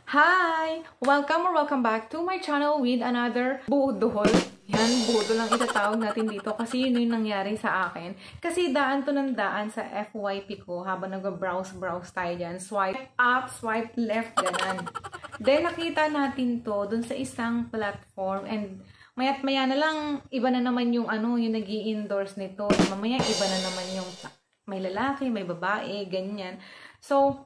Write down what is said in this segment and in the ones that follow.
Hi! Welcome or welcome back to my channel with another budol. Yan, budol lang itatawag natin dito kasi yun yung nangyari sa akin. Kasi daan to ng daan sa FYP ko habang nag-browse tayo dyan. Swipe up, swipe left, ganan. Then nakita natin to dun sa isang platform and maya't maya na lang, iba na naman yung yung nag-i-endorse nito. Mamaya iba na naman yung may lalaki, may babae, ganyan. So,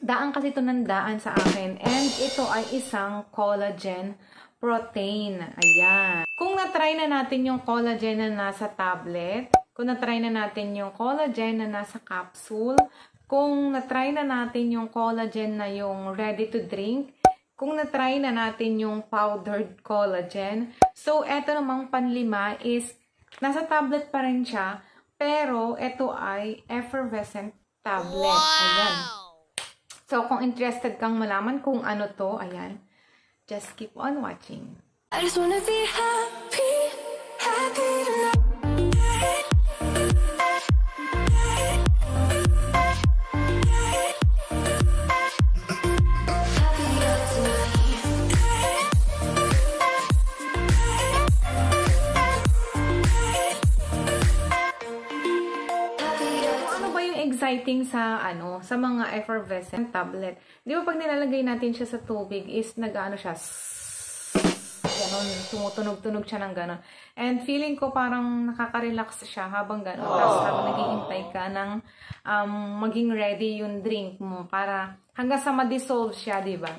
daan kasi ito ng daan sa akin. And ito ay isang collagen protein. Ayan. Kung na-try na natin yung collagen na nasa tablet, kung na-try na natin yung collagen na nasa capsule, kung na-try na natin yung collagen na yung ready to drink, kung na-try na natin yung powdered collagen. So, eto namang panlima is, nasa tablet pa rin siya, pero ito ay effervescent tablet. Ayan. So, kung interested kang malaman kung ano to, ayan, just keep on watching. I just wanna be happy, happy tonight. Exciting sa sa mga effervescent tablet. Di ba pag nilalagay natin siya sa tubig is nag-ano siya, ganon, tumutunog-tunog siya ng ganon. And feeling ko parang nakaka-relax siya habang ganon. Tapos habang naghihintay ka ng maging ready yung drink mo para hanggang sa ma-dissolve siya, di ba?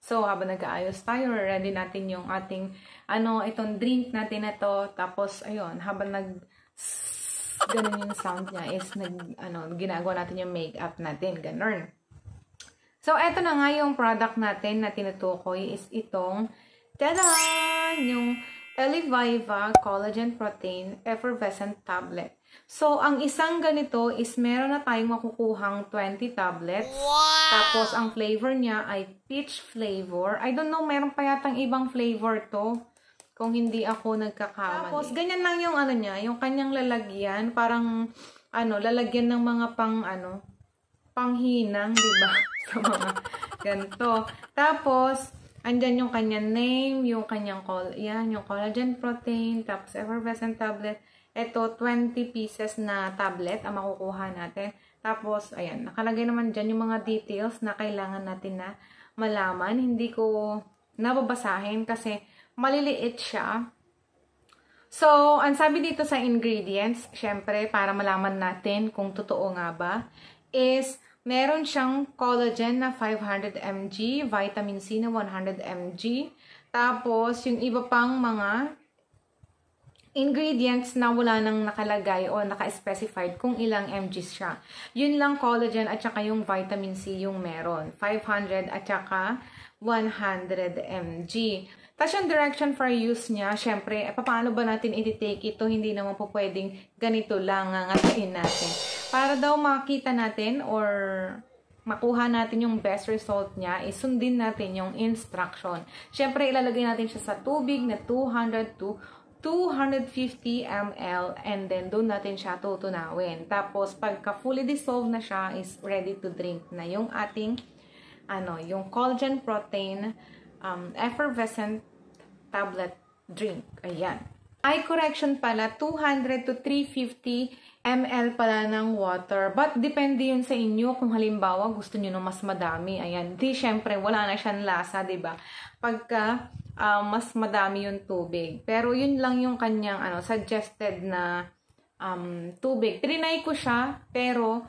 So, habang nag-aayos tayo, ready natin yung ating itong drink natin na to. Tapos, ayun, habang ganun yung sound niya is ginagawa natin yung makeup natin, ganun. So, eto na nga yung product natin na tinutukoy is itong, tada! Yung Eleviva Collagen Protein Effervescent Tablet. So, ang isang ganito is meron na tayong makukuhang 20 tablets. Wow! Tapos, ang flavor niya ay peach flavor. I don't know, meron pa yatang ibang flavor to. Kung hindi ako nagkakamali. Tapos, ganyan lang yung niya, yung kanyang lalagyan. Parang, lalagyan ng mga panghinang, diba? Sa mga ganito. Tapos, andyan yung kanyang name, yung kanyang yung collagen protein, tapos effervescent tablet. Ito, 20 pieces na tablet ang makukuha natin. Tapos, ayan, nakalagay naman dyan yung mga details na kailangan natin na malaman. Hindi ko nababasahin kasi maliliit siya. So, ang sabi dito sa ingredients, syempre, para malaman natin kung totoo nga ba, is meron siyang collagen na 500 mg, vitamin C na 100 mg, tapos yung iba pang mga ingredients na wala nang nakalagay o naka-specified kung ilang mg siya. Yun lang collagen at saka yung vitamin C yung meron. 500 at saka 100 mg. Tapos yung direction for use niya, syempre, paano ba natin i-take ito? Hindi naman po pwedeng ganito lang ngatain natin. Para daw makita natin or makuha natin yung best result niya, isundin natin yung instruction. Syempre, ilalagay natin siya sa tubig na 200 to 250 ml and then doon natin siya tutunawin. Tapos, pagka fully dissolved na siya, is ready to drink na yung ating, yung collagen protein effervescent tablet drink. Ayan. Eye correction pala, 200 to 350 ml pala ng water. But, depende yun sa inyo kung halimbawa gusto nyo ng mas madami. Ayan. Di, syempre, wala na siyang lasa, diba? Pagka mas madami yung tubig. Pero, yun lang yung kanyang suggested na tubig. Trinay ko siya, pero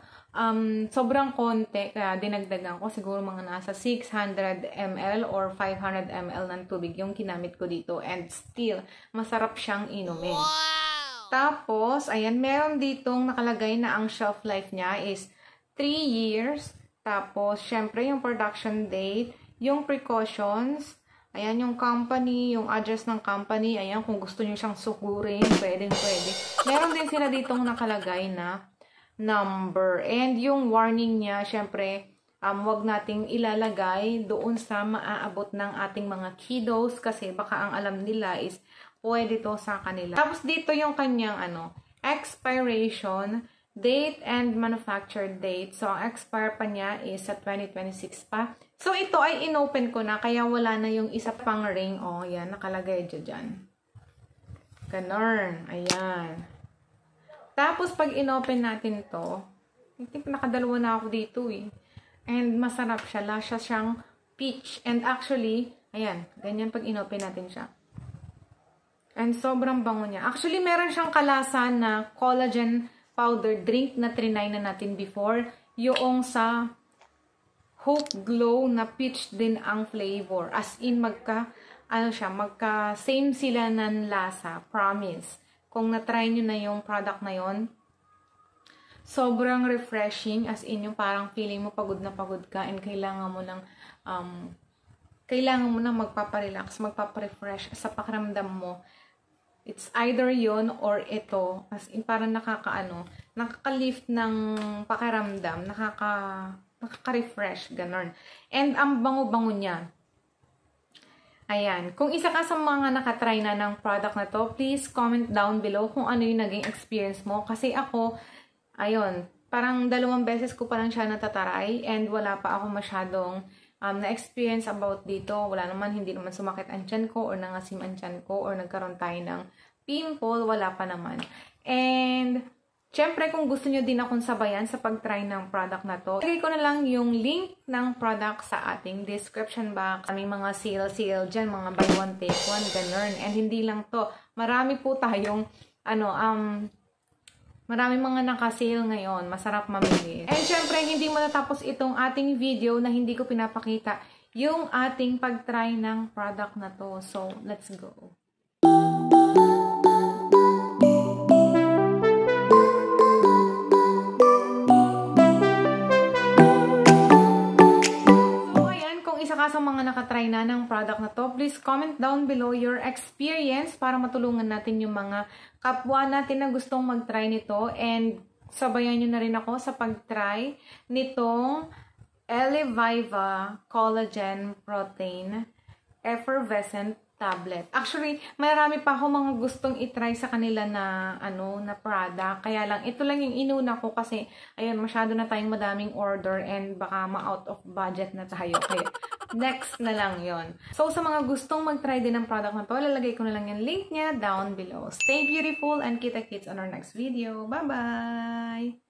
sobrang konti, kaya dinagdagan ko. Siguro mga nasa 600 ml or 500 ml ng tubig yung ginamit ko dito. And still, masarap siyang inumin. Wow! Tapos, ayan, meron ditong nakalagay na ang shelf life niya is 3 years. Tapos, syempre, yung production date, yung precautions, ayan, yung company, yung address ng company, ayan, kung gusto nyo siyang sukurin, pwede. Meron din sila ditong nakalagay na number. And yung warning niya, syempre, wag nating ilalagay doon sa maaabot ng ating mga kiddos kasi baka ang alam nila is pwede to sa kanila. Tapos dito yung kanyang expiration date and manufacture date. So, ang expire pa niya is sa 2026 pa. So, ito ay inopen ko na, kaya wala na yung isa pang ring. O, yan, nakalagay dyan. Ganon. Ayan. Tapos, pag inopen natin to, I think nakadalawa na ako dito eh. And masarap siya. Lasa siyang peach. And actually, ayan, ganyan pag inopen natin siya. And sobrang bango niya. Actually, meron siyang kalasa na collagen powder drink na trinay na natin before. Yung sa Hope Glow na peach din ang flavor. As in, same sila ng lasa. Promise. Kung na-try nyo na yung product na yon, sobrang refreshing. As in, yung parang feeling mo pagod na pagod ka and kailangan mo ng magpaparelax, magpaparefresh sa pakiramdam mo. It's either yon or ito. As in, parang nakaka-lift ng pakiramdam, nakaka-refresh, ganon. And ang bango-bango niya. Ayan. Kung isa ka sa mga nakatry na ng product na to, please comment down below kung ano yung naging experience mo. Kasi ako, ayun, parang 2 beses ko pa lang siya natataray and wala pa ako masyadong na-experience about dito. Hindi naman sumakit ang tiyan ko or nangasim ang tiyan ko or nagkaroon tayo ng pimple, wala pa naman. And syempre, kung gusto nyo din akong sabayan sa pag-try ng product na to, lagay ko na lang yung link ng product sa ating description box. May mga sale dyan, mga buy one, take one, ganun. And hindi lang to. Marami po tayong, maraming mga naka-sale ngayon. Masarap mamili. And syempre, hindi mo natapos itong ating video na hindi ko pinapakita yung ating pag-try ng product na to. So, let's go. Sa mga nakatry na ng product na to, please comment down below your experience para matulungan natin yung mga kapwa natin na gustong mag-try nito and sabayan nyo na rin ako sa pag-try nitong Eleviva Collagen Protein Effervescent Tablet. Actually, marami pa ako mga gustong i-try sa kanila na na product. Kaya lang, ito lang yung inuna ko kasi ayun, masyado na tayong madaming order and baka ma-out of budget na tayo. Kaya next na lang yon. So, sa mga gustong mag-try din ng product na to, lalagay ko na lang yung link niya down below. Stay beautiful and kita-kits on our next video. Bye-bye!